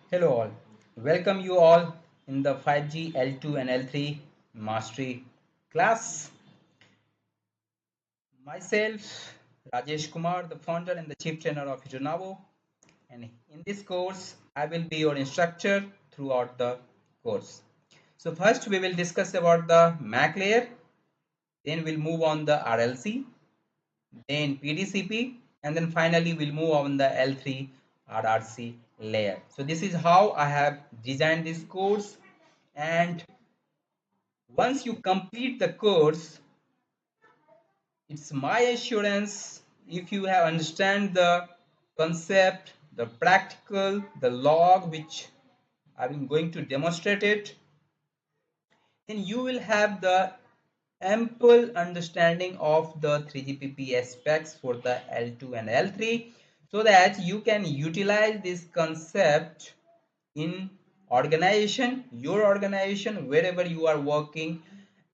Hello all, welcome you all in the 5G L2 and L3 mastery class. Myself, Rajesh Kumar, the founder and the chief trainer of Hijunavo, and in this course, I will be your instructor throughout the course. So first we will discuss about the MAC layer, then we'll move on the RLC, then PDCP, and then finally we'll move on the L3 RRC layer. So this is how I have designed this course, and once you complete the course, it's my assurance, if you have understand the concept, the practical, the log which I'm going to demonstrate it, then you will have the ample understanding of the 3GPP aspects for the L2 and L3, so that you can utilize this concept in your organization, wherever you are working,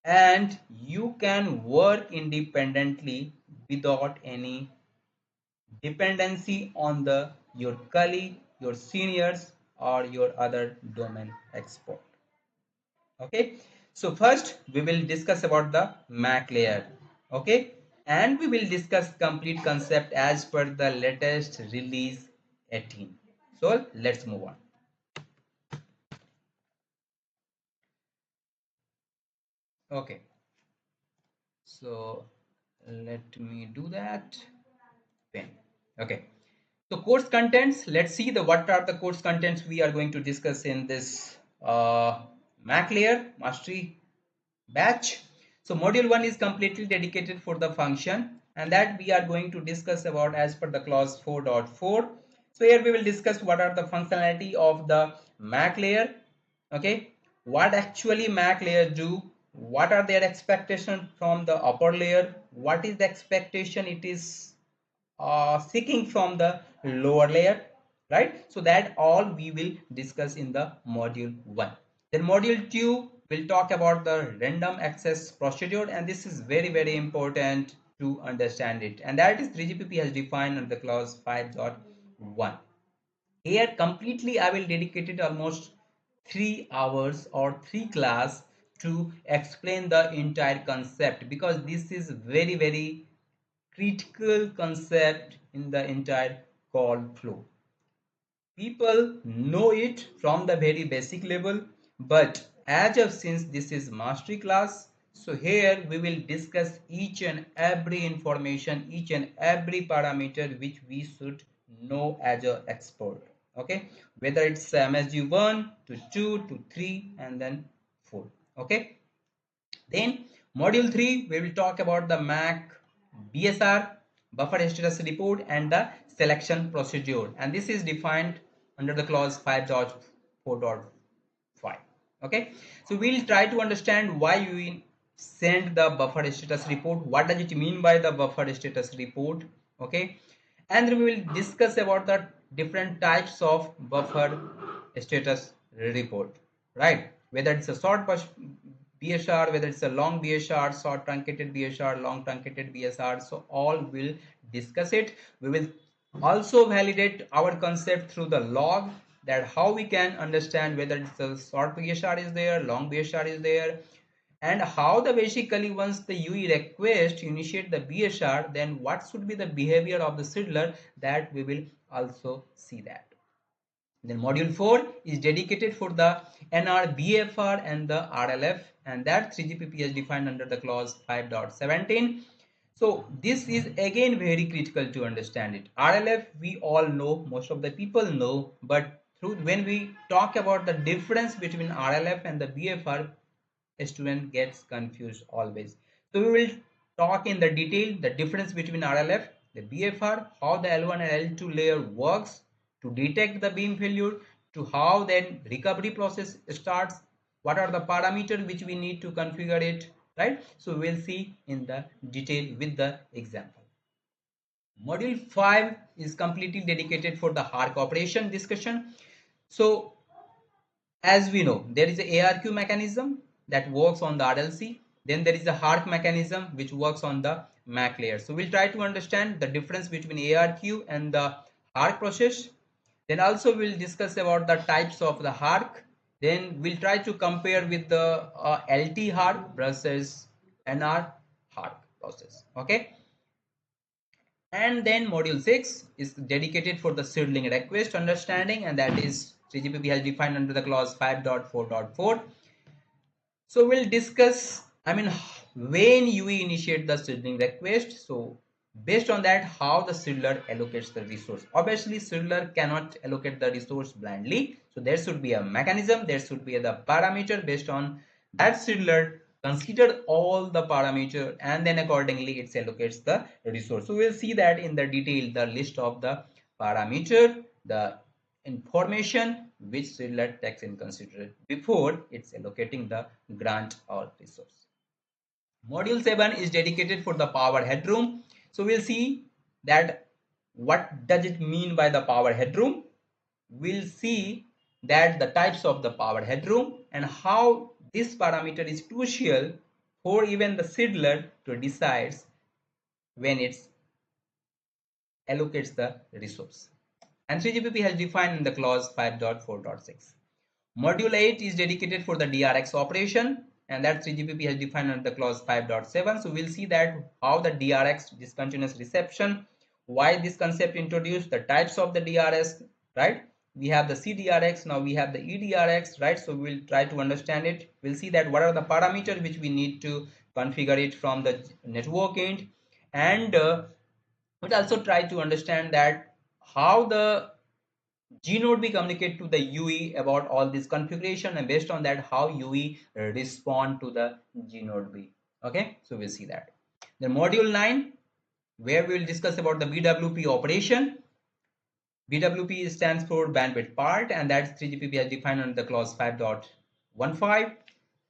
and you can work independently without any dependency on the your colleague, your seniors, or your other domain expert. Okay, so first we will discuss about the MAC layer. Okay, and we will discuss complete concept as per the latest release 18. So let's move on. Okay, so let me do that. Pen. Okay, so course contents, let's see the what are the course contents we are going to discuss in this MAC layer mastery batch. So module 1 is completely dedicated for the function, and that we are going to discuss about as per the clause 4.4. So here we will discuss what are the functionality of the MAC layer. Okay, what actually MAC layer do, what are their expectation from the upper layer, what is the expectation it is seeking from the lower layer, right? So that all we will discuss in the module 1. Then module 2 will talk about the random access procedure, and this is very important to understand it, and that is 3GPP has defined under the clause 5.1. Here completely I will dedicate it almost 3 hours or 3 class to explain the entire concept, because this is very critical concept in the entire call flow. People know it from the very basic level, but as of since this is mastery class, so here we will discuss each and every information, each and every parameter which we should know as an expert. Okay, whether it's MSG 1 to 2 to 3 and then 4. Okay, then module 3 we will talk about the MAC BSR, buffer status report, and the selection procedure, and this is defined under the clause 5.4.5. Okay, so we'll try to understand why we send the buffer status report, what does it mean by the buffer status report. Okay, and then we will discuss about the different types of buffer status report, right? Whether it's a short BSR, whether it's a long BSR, short truncated BSR, long truncated BSR, so all will discuss it. We will also validate our concept through the log, that how we can understand whether it's a short BSR is there, long BSR is there, and how the basically once the UE request to initiate the BSR, then what should be the behavior of the scheduler, that we will also see that. Then module 4 is dedicated for the NR, BFR and the RLF, and that 3GPP is defined under the clause 5.17. So this is again very critical to understand it. RLF we all know, most of the people know, but through when we talk about the difference between RLF and the BFR, a student gets confused always. So we will talk in the detail the difference between RLF, the BFR, how the L1 and L2 layer works to detect the beam failure, to how then recovery process starts, what are the parameters which we need to configure it, right? So we'll see in the detail with the example. Module 5 is completely dedicated for the HARC operation discussion. So as we know, there is a ARQ mechanism that works on the RLC. Then there is a HARC mechanism which works on the MAC layer. So we'll try to understand the difference between ARQ and the HARC process. Then also we'll discuss about the types of the arc. Then we'll try to compare with the LT arc versus NR arc process. Okay. And then module 6 is dedicated for the seedling request understanding, and that is 3GPP has defined under the clause 5.4.4. So we'll discuss, when we initiate the seedling request. So based on that, how the seedler allocates the resource. Obviously, seedler cannot allocate the resource blindly. So there should be a mechanism, there should be the parameter. Based on that, seedler consider all the parameter and then accordingly it allocates the resource. So we'll see that in the detail, the list of the parameter, the information which seedler takes in consideration before it's allocating the grant or resource. Module 7 is dedicated for the power headroom. So we'll see that what does it mean by the power headroom. We'll see that the types of the power headroom and how this parameter is crucial for even the seedler to decide when it allocates the resource. And 3GPP has defined in the clause 5.4.6. Module 8 is dedicated for the DRX operation, and that 3GPP has defined under the clause 5.7. So we'll see that how the DRX, discontinuous reception, why this concept introduced, the types of the DRX, right? We have the CDRX, now we have the EDRX, right? So we'll try to understand it. We'll see that what are the parameters which we need to configure it from the network end, and we'll also try to understand that how the G-node be communicate to the UE about all this configuration, and based on that how UE respond to the G-node B. Okay, so we'll see that. Then module 9, where we will discuss about the BWP operation. BWP stands for bandwidth part, and that's 3GPP has defined under the clause 5.15.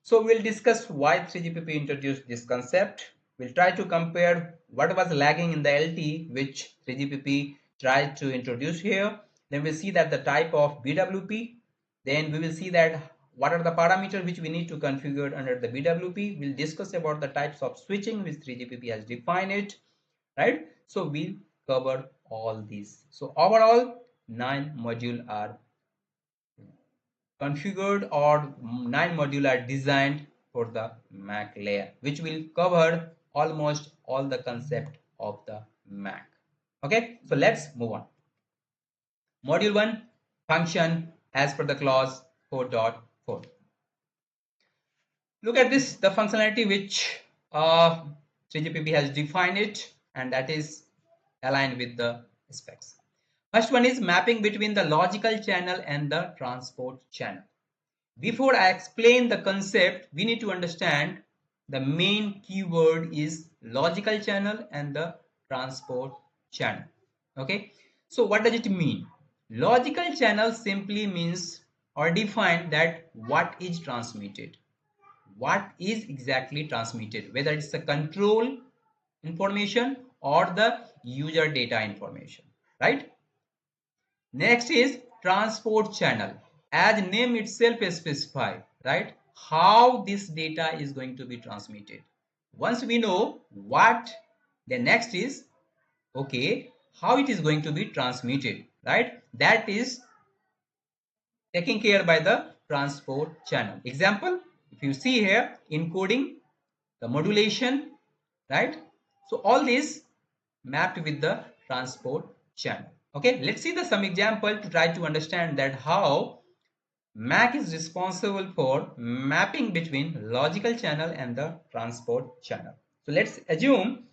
So we'll discuss why 3GPP introduced this concept. We'll try to compare what was lagging in the LT which 3GPP tried to introduce here. Then we'll see that the type of BWP. Then we will see that what are the parameters which we need to configure under the BWP. We'll discuss about the types of switching which 3GPP has defined it, right? So we'll cover all these. So overall 9 modules are configured, or 9 modules are designed for the MAC layer, which will cover almost all the concept of the MAC. Okay, so let's move on. Module 1, function as per the clause 4.4. Look at this, the functionality which 3GPP has defined it, and that is aligned with the specs. First one is mapping between the logical channel and the transport channel. Before I explain the concept, we need to understand the main keyword is logical channel and the transport channel. Okay, so what does it mean? Logical channel simply means or define that what is transmitted, what is exactly transmitted, whether it's the control information or the user data information, right? Next is transport channel. As name itself specify, right, how this data is going to be transmitted. Once we know what, the next is okay, how it is going to be transmitted, right? That is taken care by the transport channel. Example, if you see here, encoding, the modulation, right? So all this mapped with the transport channel. Okay, let's see the some example to try to understand that how MAC is responsible for mapping between logical channel and the transport channel. So let's assume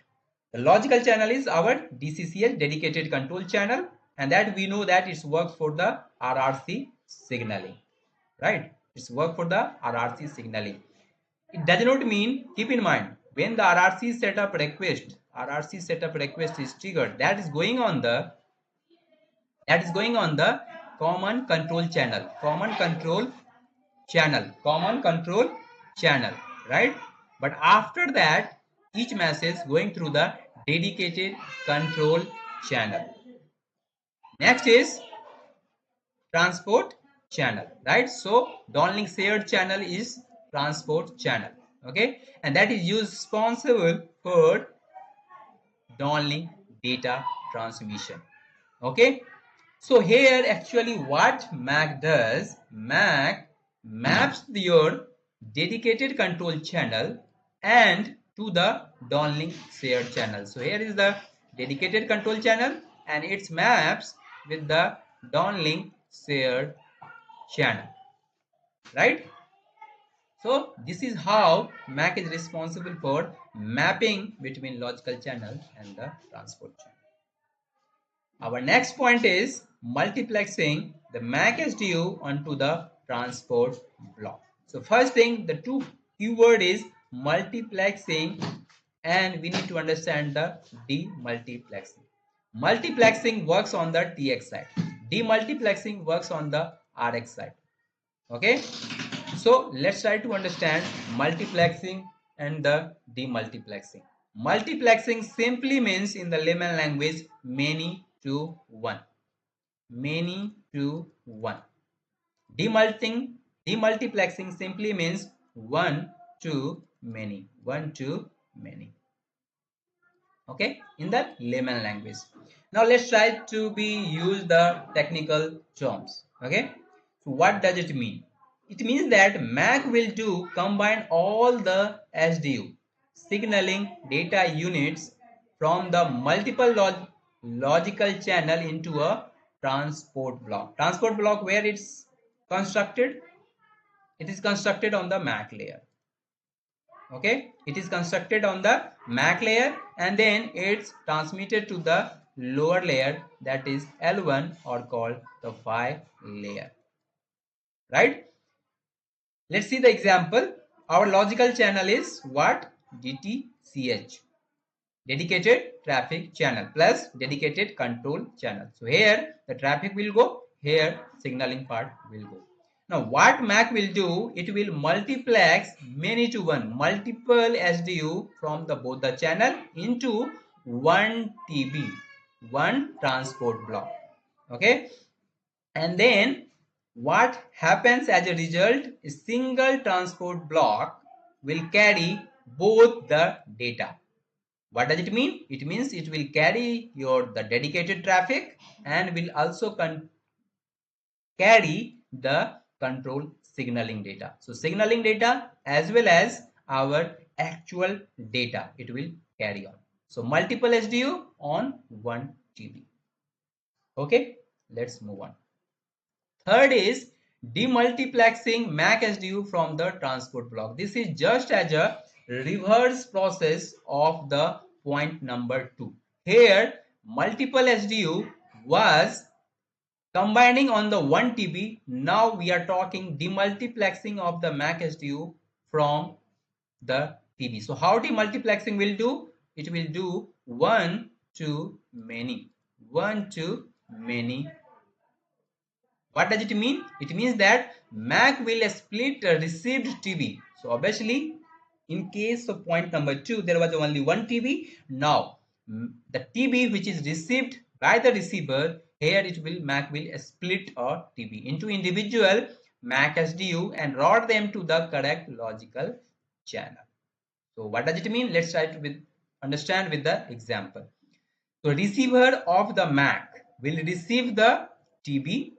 the logical channel is our DCCH, dedicated control channel, and that we know that it's works for the RRC signaling, right? It's work for the RRC signaling. It does not mean, keep in mind, when the RRC setup request is triggered, that is going on the common control channel, right? But after that, each message going through the dedicated control channel. Next is transport channel, right? So downlink shared channel is transport channel, okay, and that is responsible for downlink data transmission. Okay, So here actually what MAC does, MAC maps your dedicated control channel and to the downlink shared channel. So here is the dedicated control channel and its maps with the downlink shared channel, right? So this is how MAC is responsible for mapping between logical channel and the transport channel. Our next point is multiplexing the MAC SDU onto the transport block. So first thing, the two keyword is multiplexing, and we need to understand the demultiplexing. Multiplexing works on the TX side. Demultiplexing works on the RX side. Okay. So let's try to understand multiplexing and the demultiplexing. Multiplexing simply means in the layman language many to one. Many to one. Demultiplexing simply means one to many. One to many. Okay, in the layman language. Now let's try to use the technical terms. Okay, so what does it mean? It means that MAC will combine all the SDU signaling data units from the multiple logical channel into a transport block. Transport block where it's constructed? It is constructed on the MAC layer. Okay, it is constructed on the MAC layer and then it's transmitted to the lower layer, that is L1 or called the PHY layer, right? Let's see the example. Our logical channel is what? DTCH, dedicated traffic channel, plus dedicated control channel. So here the traffic will go, here signaling part will go. Now what MAC will do, it will multiplex many to one, multiple SDU from the both the channel into one TB, one transport block. Okay, and then what happens as a result, a single transport block will carry both the data. What does it mean? It means it will carry the dedicated traffic and will also carry the control signaling data. So signaling data as well as our actual data it will carry on. So multiple SDU on 1 TB. Okay, let's move on. Third is demultiplexing MAC SDU from the transport block. This is just as a reverse process of the point number 2. Here multiple SDU was combining on the 1 TB. Now we are talking demultiplexing of the MAC SDU from the TB. So how demultiplexing will do? It will do one to many. One to many. What does it mean? It means that MAC will split received TB. So obviously, in case of point number 2, there was only 1 TB. Now, the TB which is received by the receiver, here MAC will split a TB into individual MAC SDU and route them to the correct logical channel. So what does it mean? Let's try to understand with the example. So receiver of the MAC will receive the TB.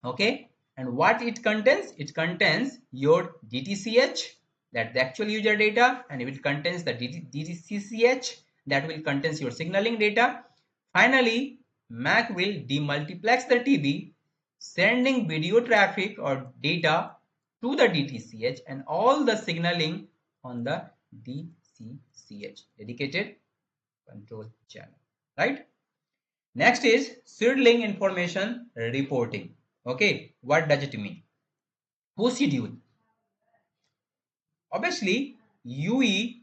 Okay, and what it contains? It contains your DTCH, that the actual user data, and it contains the DTCCH, that will contains your signaling data. Finally, MAC will demultiplex the TB, sending video traffic or data to the DTCH and all the signaling on the DCCH, dedicated control channel, right? Next is scheduling information reporting. Okay, what does it mean? Who schedule? Obviously, UE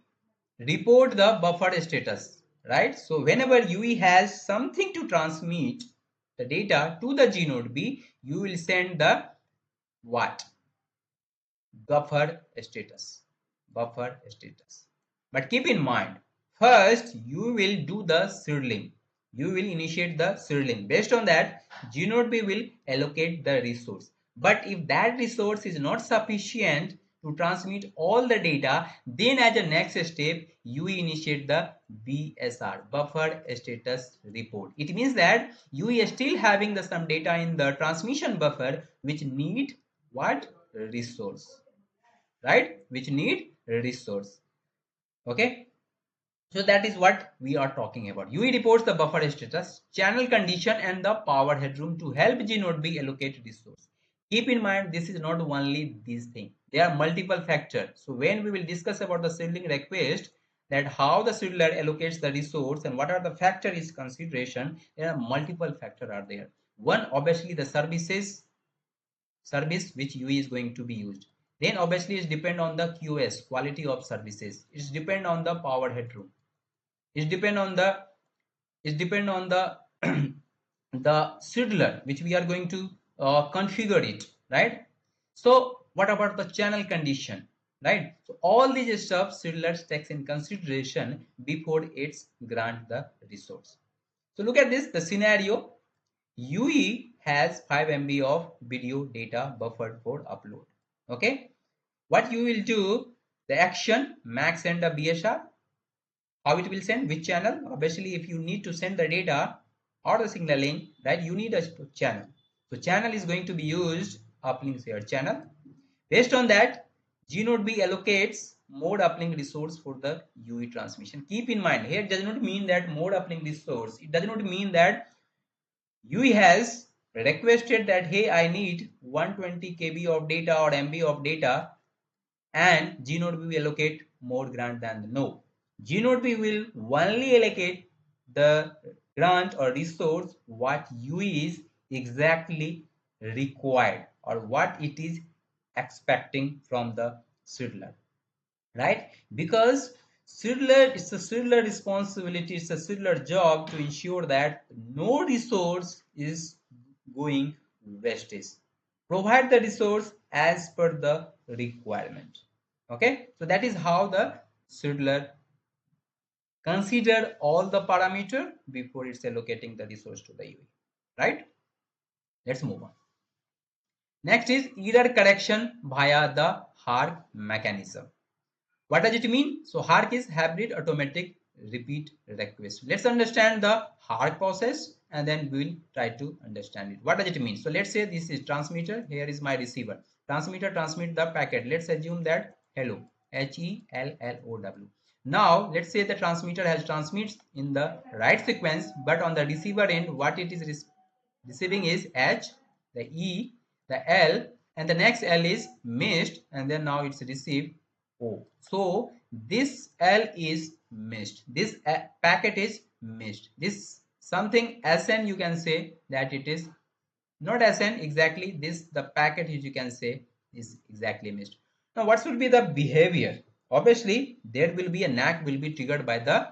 report the buffer status, right? So whenever UE has something to transmit the data to the G node B, you will send the what? Buffer status. Buffer status. But keep in mind, first you will do the scheduling. You will initiate the scheduling. Based on that, G node B will allocate the resource. But if that resource is not sufficient, to transmit all the data. Then as a next step, UE initiate the BSR, buffer status report. It means that UE is still having the some data in the transmission buffer which need what? Resource, right? Which need resource. Okay. So that is what we are talking about. UE reports the buffer status, channel condition and the power headroom to help GNode be allocated resource. Keep in mind, this is not only this thing. There are multiple factors. So when we will discuss about the scheduling request, that how the scheduler allocates the resource and what are the factor is consideration, there are multiple factors are there. One, obviously the service which UE is going to be used. Then obviously it depend on the QoS, quality of services. It's depend on the power headroom. It depend on the the scheduler which we are going to configure it, right? So what about the channel condition, right? So all these stuff scheduler takes in consideration before it's grant the resource. So look at this, the scenario. UE has 5 MB of video data buffered for upload. Okay, what you will do, the action max send a BSR. How it will send, which channel? Obviously if you need to send the data or the signaling, right, you need a channel. So channel is going to be used, uplink here channel. Based on that, GNode B allocates mode uplink resource for the UE transmission. Keep in mind, here it does not mean that mode uplink resource, it does not mean that UE has requested that hey, I need 120 KB of data or MB of data, and GNode B will allocate more grant than the no. GNode B will only allocate the grant or resource what UE is exactly required or what it is expecting from the scheduler, right? Because scheduler, it's a scheduler responsibility, it's a scheduler job to ensure that no resource is going wastage. Provide the resource as per the requirement. Okay, so that is how the scheduler consider all the parameter before it's allocating the resource to the UE, right? Let's move on. Next is error correction via the HARQ mechanism. What does it mean? So HARQ is hybrid automatic repeat request. Let's understand the HARQ process and then we'll try to understand it. What does it mean? So let's say this is transmitter, here is my receiver. Transmitter transmit the packet. Let's assume that hello, HELLOW. Now let's say the transmitter has transmits in the right sequence, but on the receiver end what it is receiving is H, the E, the L, and the next L is missed, and then now it's received O. So this L is missed, this packet is missed, this something SN you can say that it is not SN exactly, this the packet which you can say is exactly missed. Now what should be the behavior? Obviously there will be a NAC will be triggered by the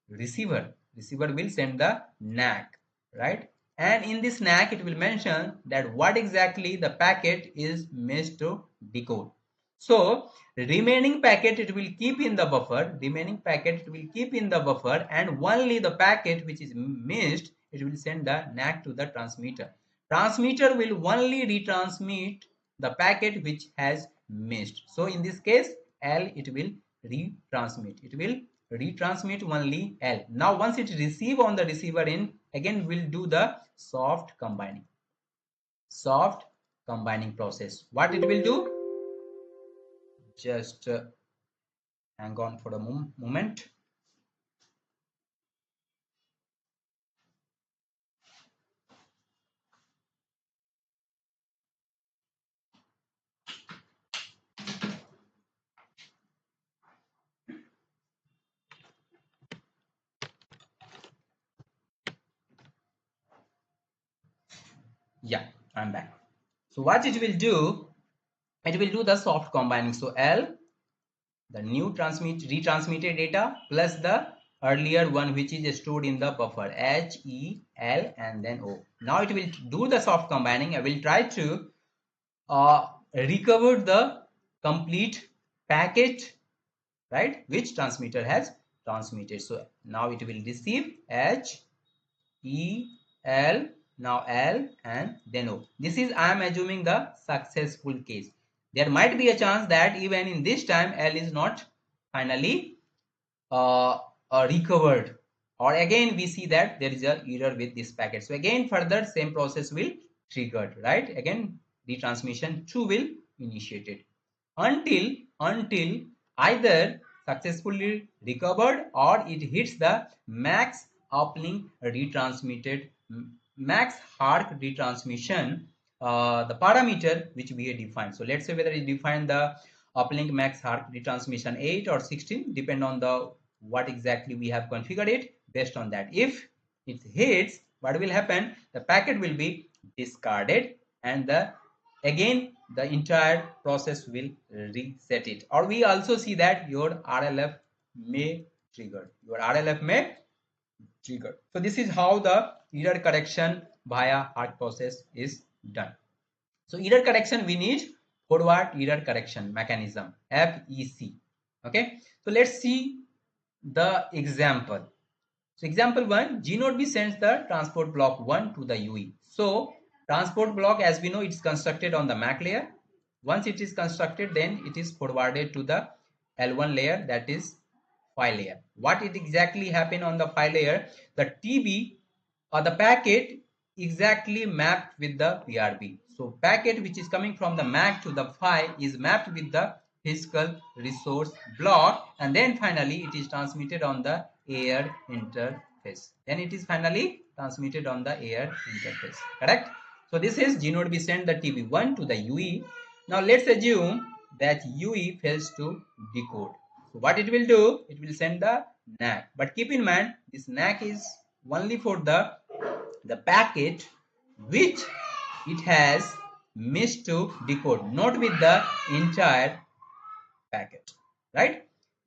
receiver. Receiver will send the NAC, right? And in this NAC it will mention that what exactly the packet is missed to decode. So remaining packet it will keep in the buffer, remaining packet it will keep in the buffer, and only the packet which is missed it will send the NAC to the transmitter. Transmitter will only retransmit the packet which has missed. So in this case L it will retransmit, it will retransmit only L. Now once it receive on the receiver end, again we'll do the soft combining process. What it will do, just hang on for a moment. Yeah, I'm back. So what it will do, it will do the soft combining. So L, the new retransmitted data plus the earlier one which is stored in the buffer, H, E, L, and then O. Now it will do the soft combining. I will try to recover the complete packet, right, which transmitter has transmitted. So now it will receive H, E, L, now L, and then O. This is I am assuming the successful case. there might be a chance that even in this time L is not finally uh, recovered, or again we see that there is a error with this packet. So again further same process will triggered, right? Again retransmission 2 will initiated until either successfully recovered or it hits the max uplink retransmitted max arc retransmission, the parameter which we have defined. So let's say whether it define the uplink max arc retransmission 8 or 16, depend on the what exactly we have configured it. Based on that, if it hits, what will happen? The packet will be discarded and again the entire process will reset it. Or we also see that your RLF may trigger. So this is how the error correction via arc process is done. So error correction, we need forward error correction mechanism, FEC. Okay, so let's see the example. So example 1, GNodeB sends the transport block 1 to the UE. So transport block, as we know, it's constructed on the MAC layer. Once it is constructed, then it is forwarded to the L1 layer, that is file layer. What it exactly happen on the file layer? The TB or the packet exactly mapped with the PRB. So packet which is coming from the MAC to the file is mapped with the physical resource block, and then finally it is transmitted on the air interface. Then it is finally transmitted on the air interface. Correct? So this is GNodeB send the TB1 to the UE. Now let's assume that UE fails to decode. So what it will do? It will send the NAC. But keep in mind, this NAC is only for the packet which it has missed to decode, not with the entire packet, right?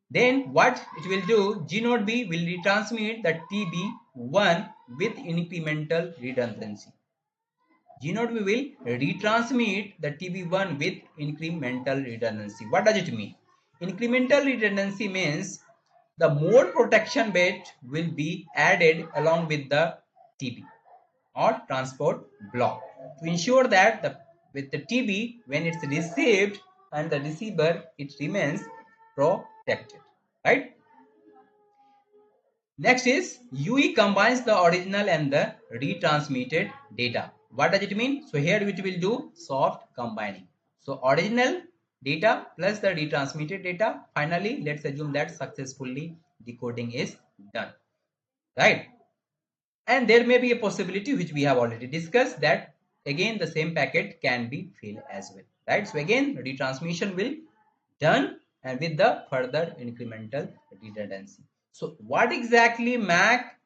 Then what it will do? GNodeB will retransmit the TB1 with incremental redundancy. GNodeB will retransmit the TB1 with incremental redundancy. What does it mean? Incremental redundancy means the more protection bit will be added along with the TB or transport block to ensure that with the TB, when it's received and the receiver, it remains protected, right? Next is UE combines the original and the retransmitted data. What does it mean? So here it will do soft combining. So original data plus the retransmitted data. Finally, let's assume that successfully decoding is done, right? And there may be a possibility which we have already discussed, that again the same packet can be filled as well, right? So again retransmission will done and with the further incremental redundancy. So what exactly MAC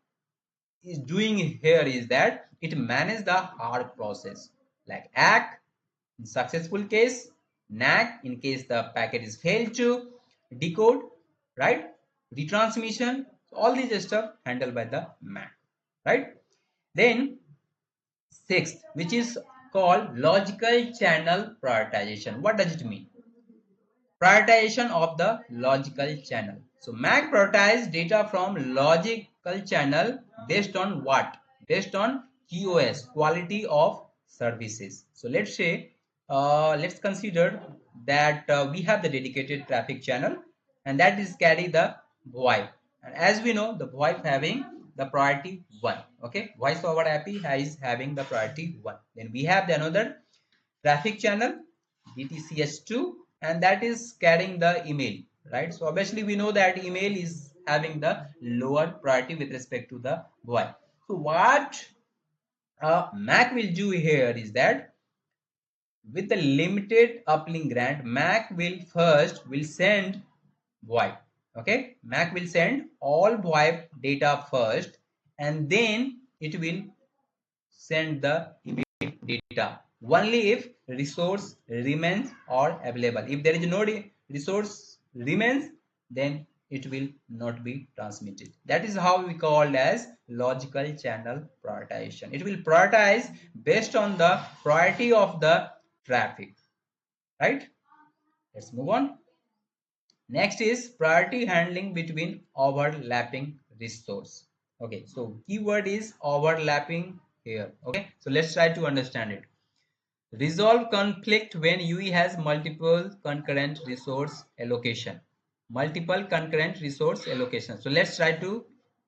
is doing here is that it manages the hard process, like ACK in successful case, NAC in case the packet is failed to decode, right? Retransmission, all these stuff handled by the MAC, right? Then sixth, which is called logical channel prioritization. What does it mean? Prioritization of the logical channel. So MAC prioritizes data from logical channel based on what? Based on QoS, quality of services. So let's say, let's consider that we have the dedicated traffic channel, and that is carry the VoIP. And as we know, the VoIP having the priority 1. Okay, voice over IP is having the priority 1. Then we have the another traffic channel DTCS2, and that is carrying the email, right? So obviously we know that email is having the lower priority with respect to the VoIP. So what MAC will do here is that with the limited uplink grant, MAC will send VoIP. Okay, MAC will send all VoIP data first, and then it will send the email data only if resource remains or available. If there is no resource remains, then it will not be transmitted. That is how we call as logical channel prioritization. It will prioritize based on the priority of the traffic, right? Let's move on. Next is priority handling between overlapping resource. Okay, so keyword is overlapping here. Okay, so let's try to understand it. Resolve conflict when UE has multiple concurrent resource allocation. Multiple concurrent resource allocation. So let's try to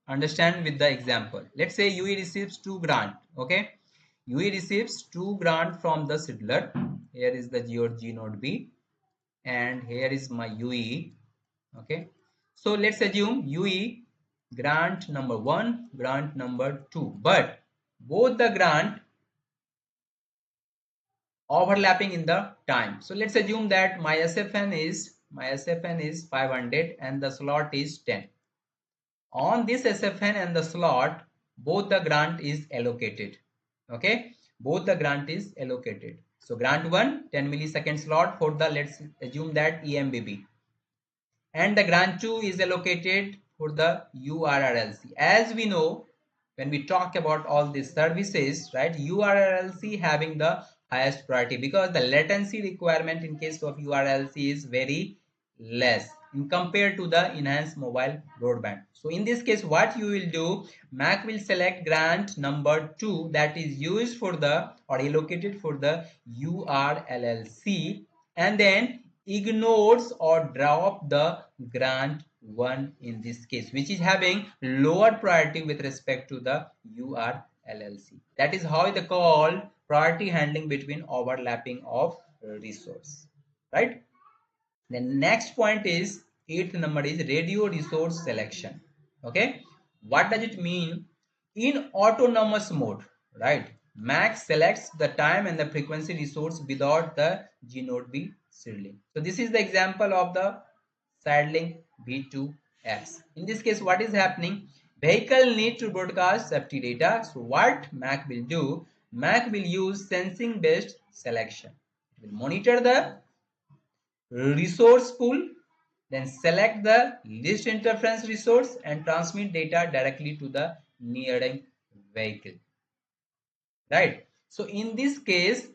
understand with the example. Let's say UE receives 2 grant. Okay. UE receives 2 grant from the settler. Here is the G or G node B, and here is my UE. Okay. So let's assume UE grant number 1, grant number 2, but both the grant overlapping in the time. So let's assume that my SFN is 500 and the slot is 10. On this SFN and the slot, both the grant is allocated. Okay, both the grant is allocated. So grant 1, 10 millisecond slot for the, let's assume that EMBB, and the grant 2 is allocated for the URRLC. As we know, when we talk about all these services, right, URLC having the highest priority because the latency requirement in case of URLC is very less in compared to the enhanced mobile broadband. So in this case, what you will do, MAC will select grant number 2 that is used for the or allocated for the URLLC, and then ignores or drop the grant 1 in this case, which is having lower priority with respect to the URLLC. That is how they call priority handling between overlapping of resource, right? The next point is, eighth number is radio resource selection. Okay, what does it mean? In autonomous mode, right, MAC selects the time and the frequency resource without the G node B seedling. So this is the example of the saddling V2X. In this case, what is happening? Vehicle need to broadcast safety data. So what MAC will do? MAC will use sensing based selection. It will monitor the resource pool, then select the least interference resource and transmit data directly to the nearing vehicle, right? So in this case,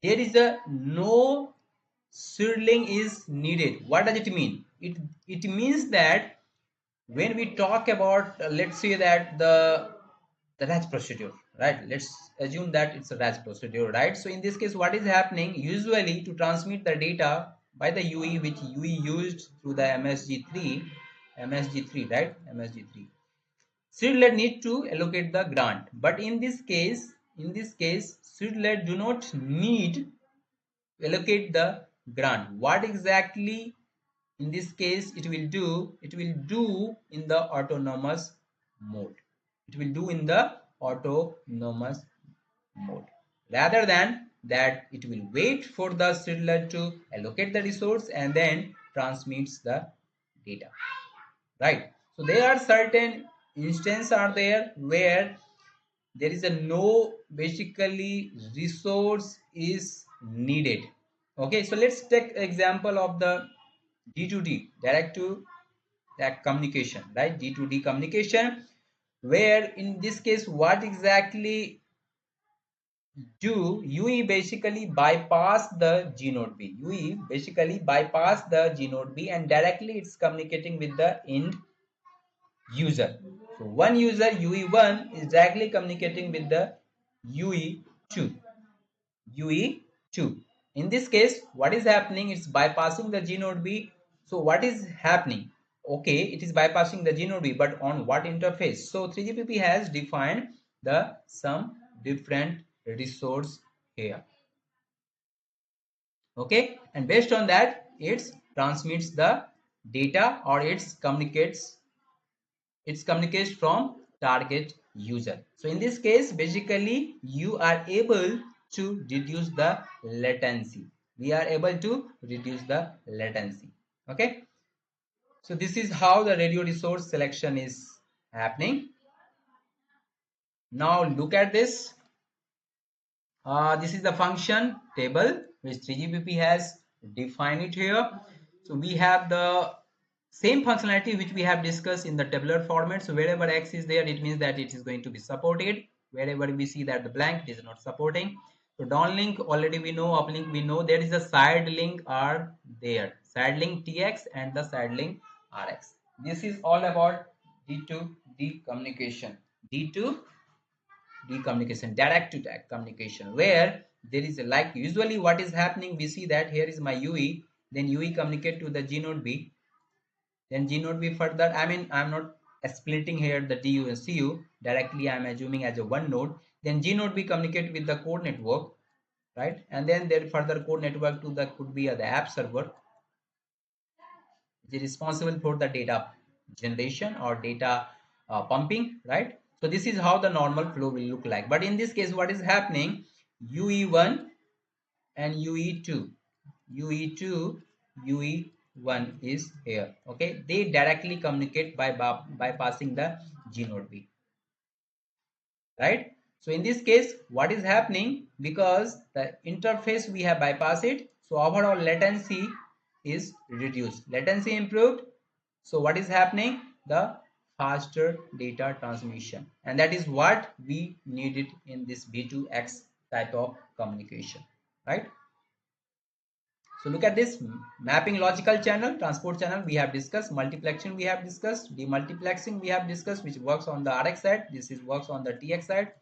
there is a no seedling is needed. What does it mean? It means that when we talk about let's say that the RAS procedure, right? Let's assume that it's a RAS procedure, right? So in this case, what is happening? Usually to transmit the data by the UE, which UE used through the MSG3, right? MSG3. Seedlet need to allocate the grant, but in this case, Seedlet do not need to allocate the grant. What exactly in this case it will do? It will do in the autonomous mode. It will do in the autonomous mode. Rather than that, it will wait for the scheduler to allocate the resource and then transmits the data. Right. So there are certain instances are there where there is a no basically resource is needed. Okay, so let's take example of the D2D, direct to that communication, right? D2D communication, where in this case what exactly do UE basically bypass the G node B. UE basically bypass the G node B and directly it's communicating with the end user. So one user UE1 is directly communicating with the UE2. UE2. In this case, what is happening? It's bypassing the G node B. So what is happening? Okay, it is bypassing the G node B, but on what interface? So 3GPP has defined the some different resource here. Okay, and based on that, it transmits the data or it communicates from target user. So in this case, basically you are able to reduce the latency. We are able to reduce the latency. Okay, so this is how the radio resource selection is happening. Now look at this. This is the function table which 3GPP has defined it here. So we have the same functionality which we have discussed in the tabular format. So wherever X is there, it means that it is going to be supported. Wherever we see that the blank, it is not supporting. So downlink already we know, uplink we know. There is a side link are there, side link TX and the side link RX. This is all about D2D communication. D2 D communication, direct to direct communication, where there is a, like usually what is happening, we see that here is my UE, then UE communicate to the G node B, then G node B further, I mean I'm not splitting here the DU and CU, directly I'm assuming as a one node, then G node B communicate with the core network, right? And then there further core network to the could be the app server, which is responsible for the data generation or data pumping, right? So this is how the normal flow will look like. But in this case, what is happening? UE1 and UE2, UE2, UE1 is here. Okay, they directly communicate by bypassing the G node B, right? So in this case, what is happening, because the interface we have bypassed it, so overall latency is reduced, latency improved. So what is happening? The faster data transmission, and that is what we needed in this V2X type of communication, right? So look at this mapping logical channel, transport channel we have discussed, multiplexing we have discussed, demultiplexing we have discussed, which works on the RX side, this is works on the TX side,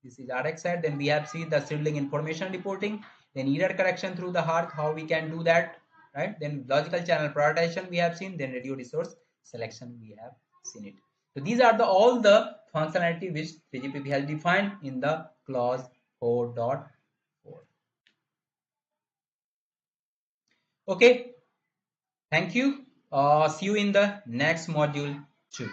this is RX side. Then we have seen the sibling information reporting, then error correction through the hearth, how we can do that, right? Then logical channel prioritization we have seen, then radio resource selection we have seen it. So these are the all the functionality which 3GPP has defined in the clause 4.4. Okay, thank you. See you in the next module 2.